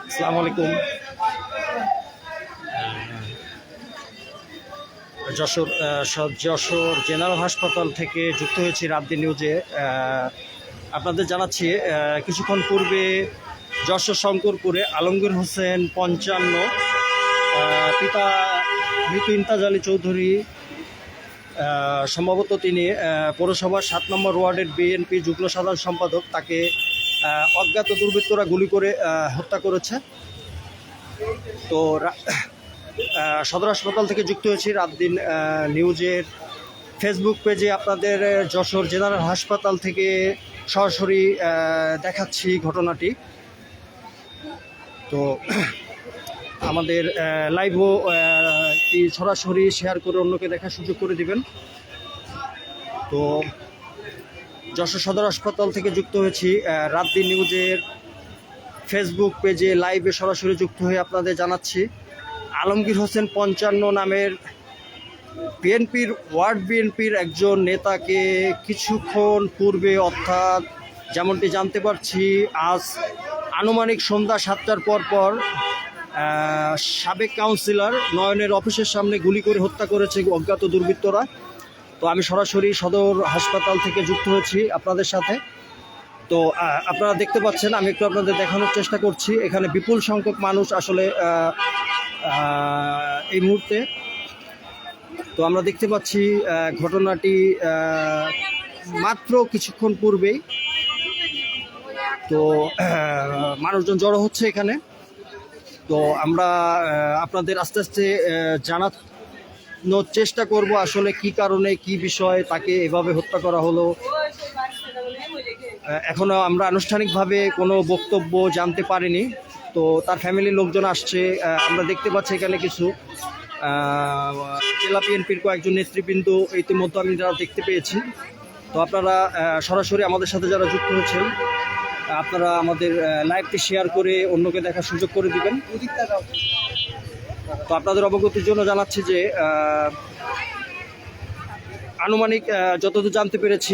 আসসালামু আলাইকুম। যশোর জেনারেল হাসপাতাল থেকে যুক্ত হয়েছি রাত-দিন নিউজে। আপনাদের জানাচ্ছি, কিছুক্ষণ পূর্বে যশোর শঙ্করপুরে আলমগীর হোসেন 55, পিতা মৃত ইমতাজ আলী চৌধুরী, সম্ভবত তিনি পৌরসভার 7 নম্বর ওয়ার্ডের বিএনপি যুগ্ম সাধারণ সম্পাদক, তাকে অজ্ঞাত দুর্বৃত্তরা গুলি করে হত্যা করেছে। তো সদর হাসপাতাল থেকে যুক্ত হয়েছি রাত-দিন নিউজের ফেসবুক পেজে। আপনাদের যশোর জেনারেল হাসপাতাল থেকে সরাসরি দেখাচ্ছি ঘটনাটি। তো আমাদের লাইভও সরাসরি শেয়ার করে অন্যকে দেখার সুযোগ করে দিবেন। তো যশোর সদর হাসপাতাল থেকে যুক্ত হয়েছি রাত-দিন নিউজের ফেসবুক পেজে লাইভে সরাসরি যুক্ত হয়ে আপনাদের জানাচ্ছি, আলমগীর হোসেন 55 নামের বিএনপির একজন নেতাকে কিছুক্ষণ পূর্বে, অর্থাৎ যেমনটি জানতে পারছি আজ আনুমানিক সন্ধ্যা 7টার পর সাবেক কাউন্সিলর নয়নের অফিসের সামনে গুলি করে হত্যা করেছে অজ্ঞাত দুর্বৃত্তরা। তো আমি সরাসরি সদর হাসপাতাল থেকে যুক্ত হয়েছি আপনাদের সাথে। তো আপনারা দেখতে পাচ্ছেন, আমি একটু আপনাদের দেখানোর চেষ্টা করছি। এখানে বিপুল সংখ্যক মানুষ আসলে এই মুহূর্তে। তো আমরা দেখতে পাচ্ছি ঘটনাটি মাত্র কিছুক্ষণ পূর্বেই। তো মানুষজন জড়ো হচ্ছে এখানে। তো আমরা আপনাদের আস্তে আস্তে জানানোর চেষ্টা করব আসলে কি কারণে, কি বিষয় তাকে এভাবে হত্যা করা হলো। এখনও আমরা আনুষ্ঠানিকভাবে কোনো বক্তব্য জানতে পারিনি। তো তার ফ্যামিলির লোকজন আসছে। আমরা দেখতে পাচ্ছি এখানে কিছু জেলা বিএনপির কয়েকজন নেতৃবৃন্দ ইতিমধ্যে আমি যারা দেখতে পেয়েছি। তো আপনারা সরাসরি আমাদের সাথে যারা যুক্ত হয়েছেন, আপনারা আমাদের লাইভটি শেয়ার করে অন্যকে দেখার সুযোগ করে দিবেন। তো আপনাদের অবগতির জন্য জানাচ্ছি যে আনুমানিক যতদূর জানতে পেরেছি